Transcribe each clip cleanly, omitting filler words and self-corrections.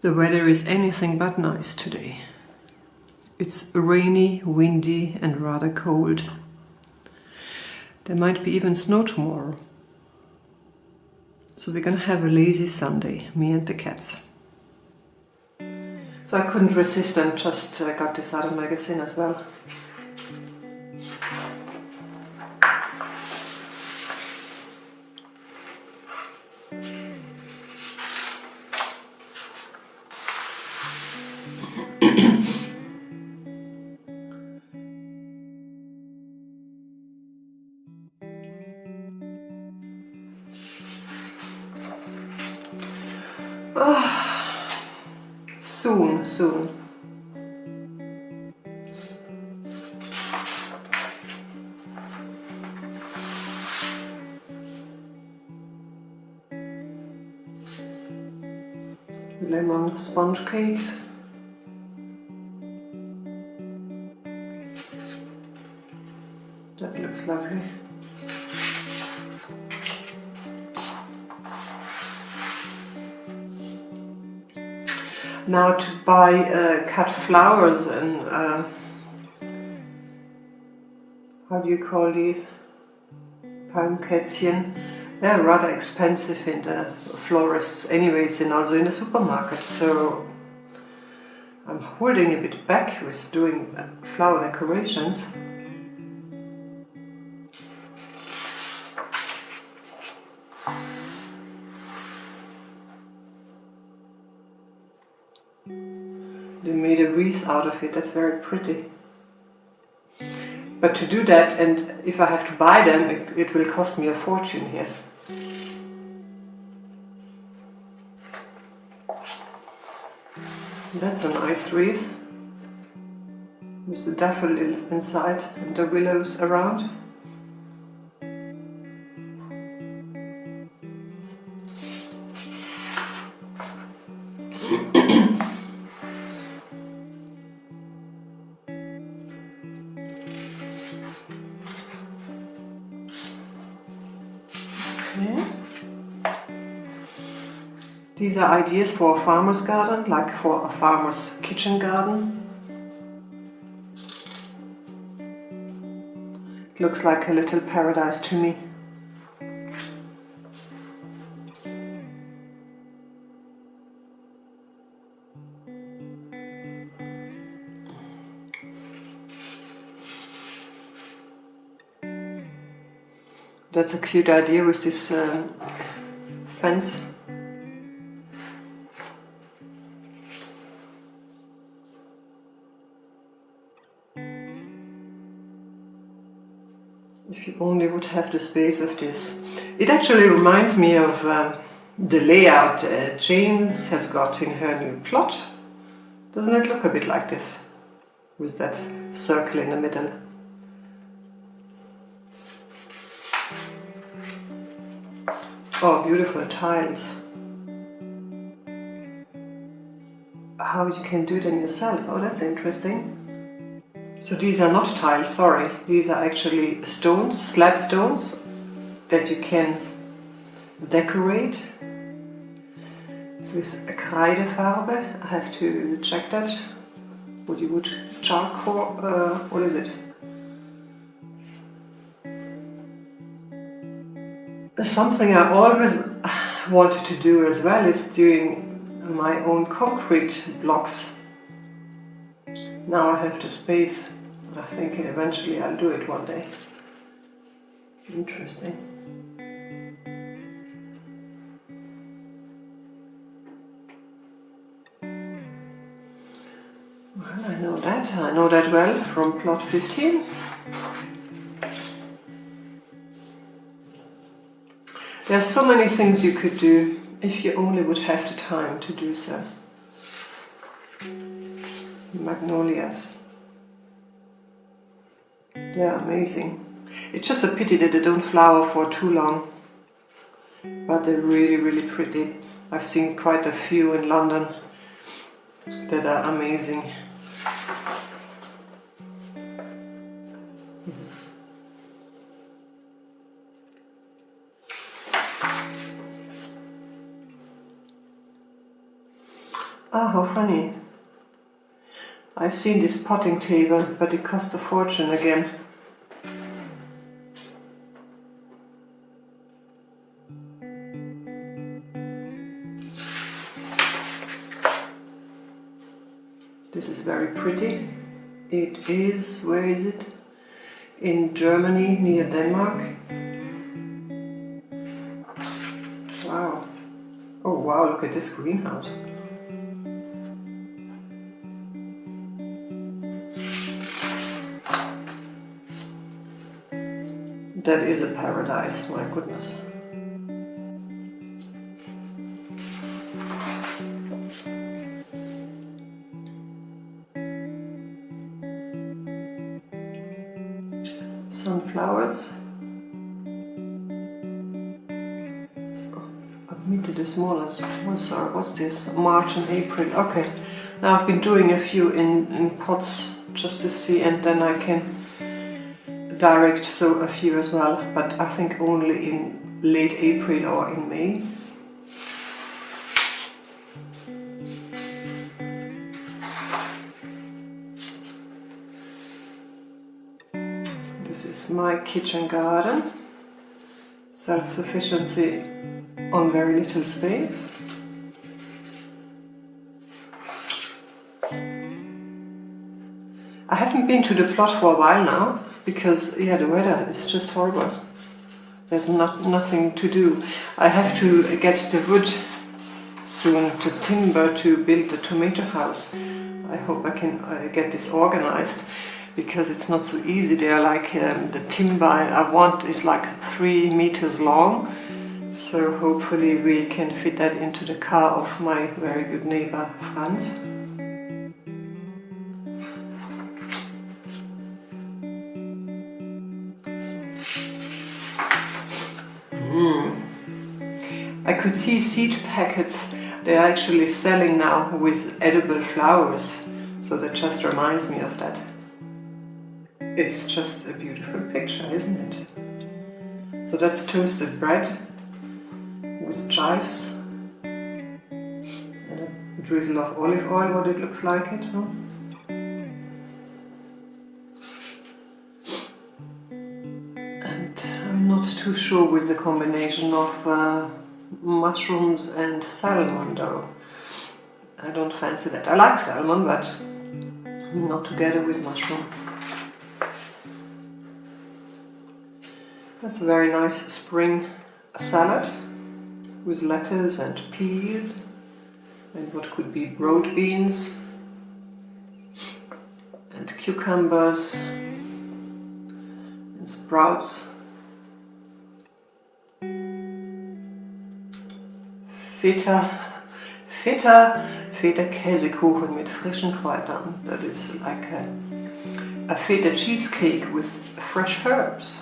The weather is anything but nice today. It's rainy, windy and rather cold. There might be even snow tomorrow. So we're gonna have a lazy Sunday, me and the cats. So I couldn't resist and just got this other magazine as well. Soon. Lemon sponge cakes. That looks lovely. Now to buy cut flowers and how do you call these? Palmkätzchen. They're rather expensive in the florists anyways and also in the supermarkets, so I'm holding a bit back with doing flower decorations. They made a wreath out of it, that's very pretty. But to do that, and if I have to buy them, it will cost me a fortune here. That's a nice wreath, with the daffodils inside and the willows around. Okay. These are ideas for a farmer's garden, like for a farmer's kitchen garden. It looks like a little paradise to me. That's a cute idea with this fence. If you only would have the space of this. It actually reminds me of the layout Jane has got in her new plot. Doesn't it look a bit like this? With that circle in the middle. Oh, beautiful tiles. How you can do them yourself. Oh, that's interesting. So these are not tiles, sorry. These are actually stones, slab stones that you can decorate with a Kreidefarbe. I have to check that. What you would charcoal, what is it? Something I always wanted to do as well is doing my own concrete blocks. Now I have the space. I think eventually I'll do it one day. Interesting. Well, I know that well from plot 15. There are so many things you could do if you only would have the time to do so. Magnolias. They're amazing. It's just a pity that they don't flower for too long. But they're really, really pretty. I've seen quite a few in London that are amazing. Ah, how funny. I've seen this potting table, but it cost a fortune again. This is very pretty. It is, where is it? In Germany, near Denmark. Wow. Oh wow, look at this greenhouse. That is a paradise, my goodness. Sunflowers. I've meted the smallest. Oh, sorry, what's this? March and April. Okay. Now I've been doing a few in pots just to see, and then I can direct sow a few as well, but I think only in late April or in May. This is my kitchen garden. Self-sufficiency on very little space. I haven't been to the plot for a while now, because yeah, the weather is just horrible. There's nothing to do. I have to get the wood soon to timber to build the tomato house. I hope I can get this organized, because it's not so easy. They are like the timber I want is like 3 meters long, so hopefully we can fit that into the car of my very good neighbor Franz. I could see seed packets they are actually selling now with edible flowers, so that just reminds me of that. It's just a beautiful picture, isn't it? So that's toasted bread with chives and a drizzle of olive oil, what it looks like it, no? And I'm not too sure with the combination of mushrooms and salmon though. I don't fancy that. I like salmon, but not together with mushroom. That's a very nice spring salad with lettuce and peas and what could be broad beans and cucumbers and sprouts. Feta-Käsekuchen mit frischen Kräutern. That is like a feta cheesecake with fresh herbs.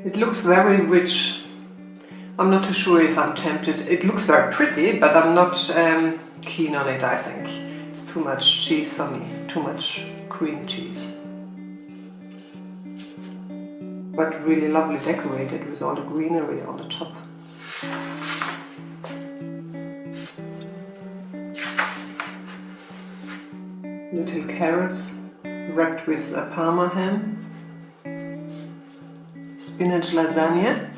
It looks very rich. I'm not too sure if I'm tempted. It looks very pretty, but I'm not keen on it, I think. It's too much cheese for me, too much cream cheese. But really lovely decorated with all the greenery on the top. Little carrots wrapped with a Parma ham. Spinach lasagna.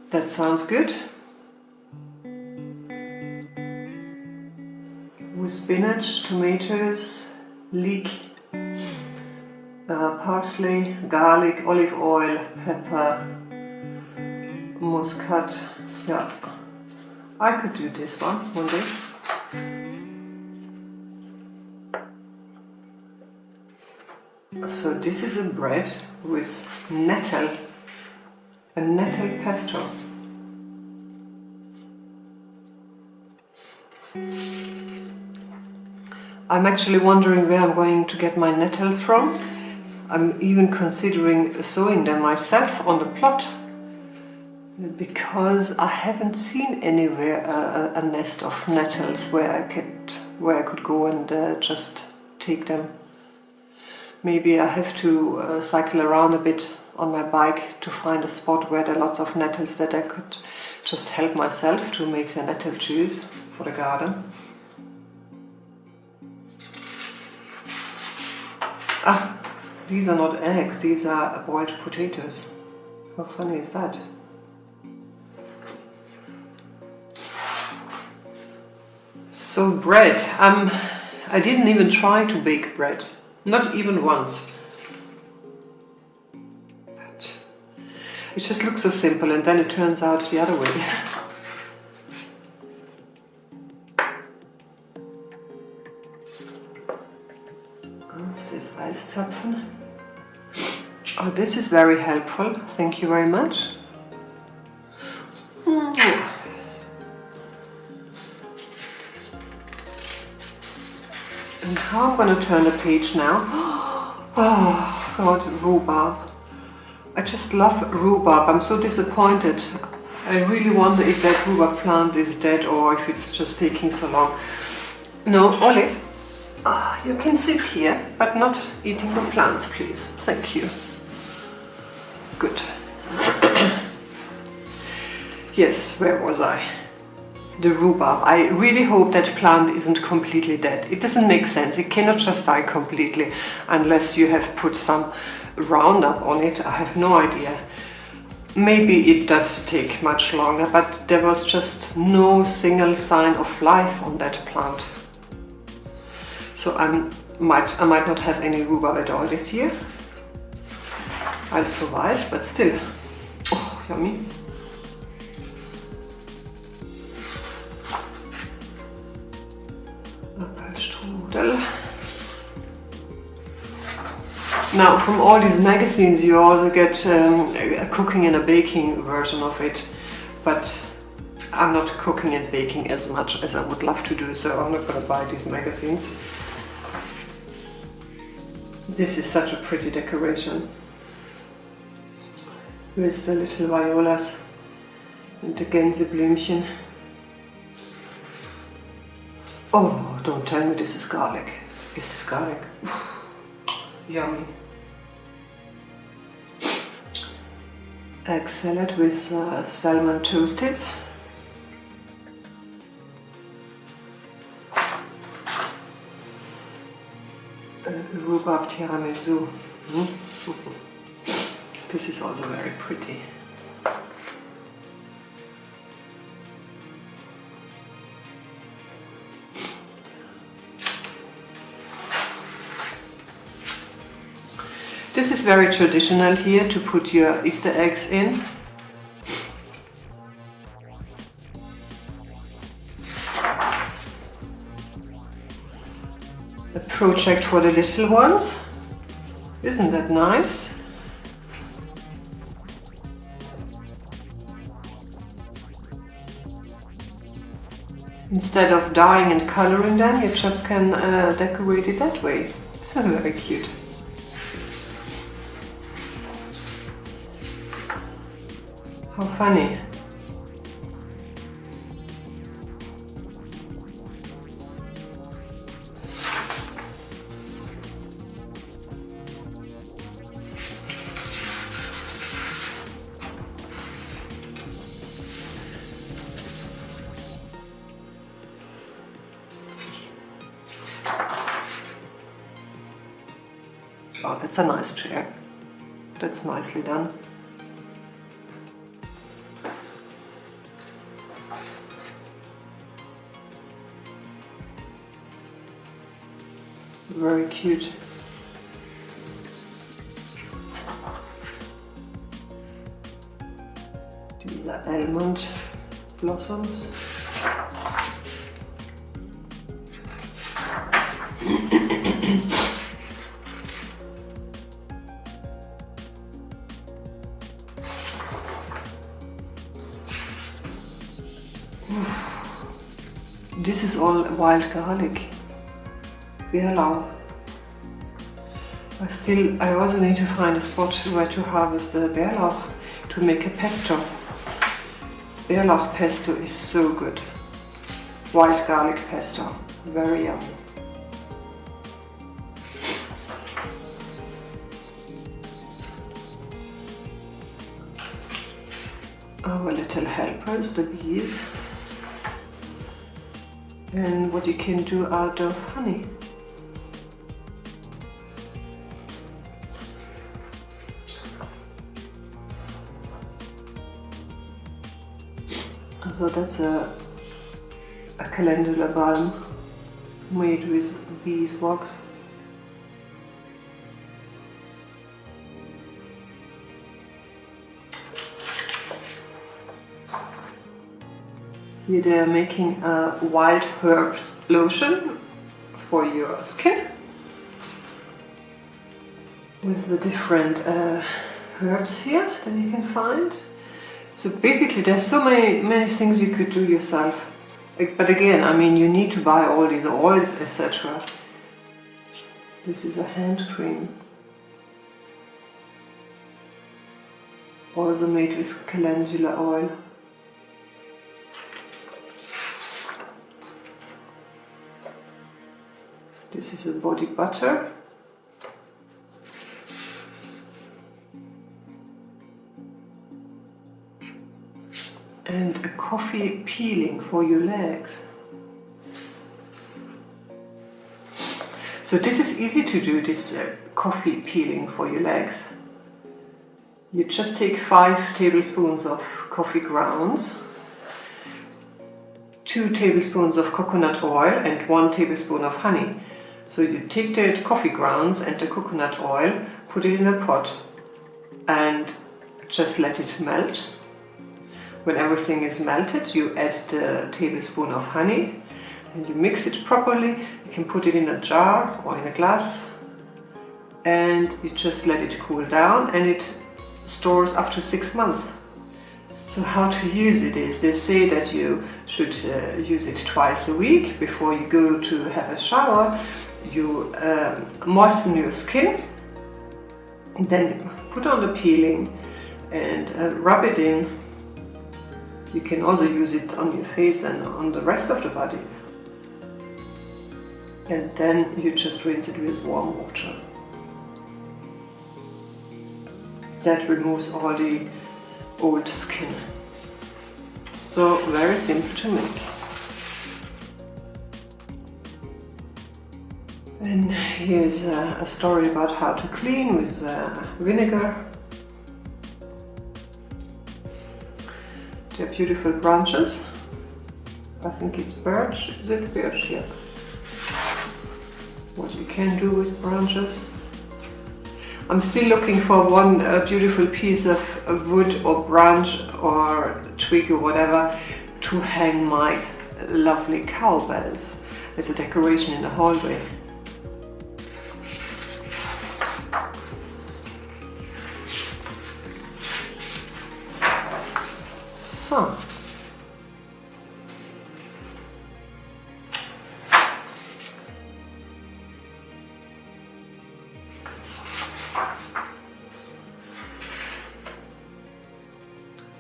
That sounds good. With spinach, tomatoes, leek, parsley, garlic, olive oil, pepper, muscat. Yeah, I could do this one day. So this is a bread with nettle, a nettle pesto. I'm actually wondering where I'm going to get my nettles from. I'm even considering sowing them myself on the plot, because I haven't seen anywhere a nest of nettles where I could go and just take them. Maybe I have to cycle around a bit on my bike to find a spot where there are lots of nettles that I could just help myself to make the nettle juice for the garden. Ah, these are not eggs, these are boiled potatoes. How funny is that? So bread, I didn't even try to bake bread, not even once. But it just looks so simple and then it turns out the other way. What's this? Eiszapfen? Oh, this is very helpful, thank you very much. And how I'm going to turn the page now. Oh God, rhubarb. I just love rhubarb. I'm so disappointed. I really wonder if that rhubarb plant is dead or if it's just taking so long. No, Olive, you can sit here, but not eating the plants, please. Thank you. Good. Yes, where was I? The rhubarb. I really hope that plant isn't completely dead. It doesn't make sense. It cannot just die completely unless you have put some Roundup on it. I have no idea. Maybe it does take much longer, but there was just no single sign of life on that plant. So I might not have any rhubarb at all this year. I'll survive, but still. Oh, yummy. Now, from all these magazines you also get a cooking and a baking version of it, but I'm not cooking and baking as much as I would love to do, so I'm not going to buy these magazines. This is such a pretty decoration with the little violas and the Gänseblümchen. Oh, don't tell me this is garlic. Is this garlic? Yummy. Egg salad with salmon toasted. Rhubarb tiramisu. This is also very pretty. This is very traditional here, to put your Easter eggs in. A project for the little ones. Isn't that nice? Instead of dyeing and coloring them, you just can decorate it that way. Very cute. How funny. Oh, that's a nice chair. That's nicely done. Very cute. These are almond blossoms. This is all wild garlic. Bärlauch. I also need to find a spot where to harvest the Bärlauch to make a pesto. Bärlauch pesto is so good. White garlic pesto, very yummy. our little helpers, the bees, and what you can do out of honey. So that's a calendula balm made with beeswax. Here they are making a wild herbs lotion for your skin with the different herbs here that you can find. So basically there's so many things you could do yourself. But again, I mean, you need to buy all these oils, etc. This is a hand cream. Also made with calendula oil. This is a body butter. And a coffee peeling for your legs. So this is easy to do, this coffee peeling for your legs. You just take 5 tablespoons of coffee grounds, 2 tablespoons of coconut oil and 1 tablespoon of honey. So you take the coffee grounds and the coconut oil, put it in a pot and just let it melt. When everything is melted, you add the tablespoon of honey and you mix it properly. You can put it in a jar or in a glass and you just let it cool down, and it stores up to 6 months. So how to use it is, they say that you should use it twice a week before you go to have a shower. You moisten your skin, and then put on the peeling and rub it in. You can also use it on your face and on the rest of the body. And then you just rinse it with warm water. That removes all the old skin. So very simple to make. And here's a story about how to clean with vinegar. They're beautiful branches. I think it's birch. Is it birch? Yeah. What you can do with branches. I'm still looking for one beautiful piece of wood or branch or twig or whatever to hang my lovely cowbells as a decoration in the hallway. So,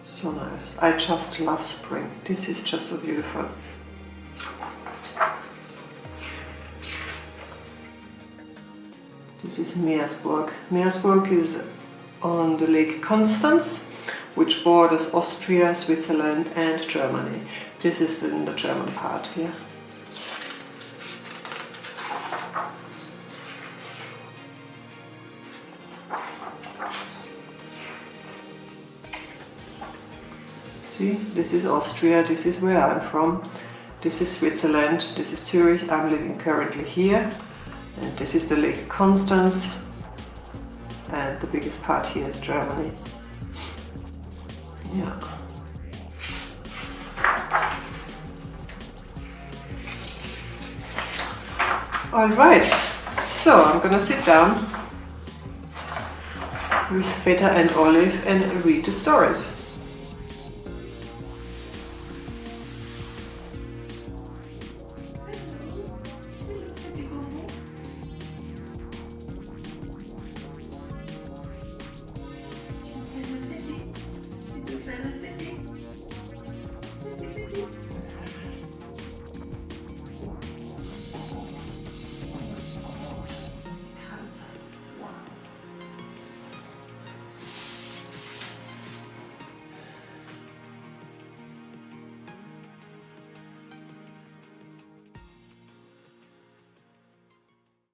so nice. I just love spring. This is just so beautiful. This is Meersburg. Meersburg is on the Lake Constance, which borders Austria, Switzerland and Germany. This is in the German part here. See, this is Austria, this is where I'm from. This is Switzerland, this is Zurich, I'm living currently here. And this is the Lake Constance. And the biggest part here is Germany. Yeah. Alright, so I'm gonna sit down with Sveta and Olive and read the stories.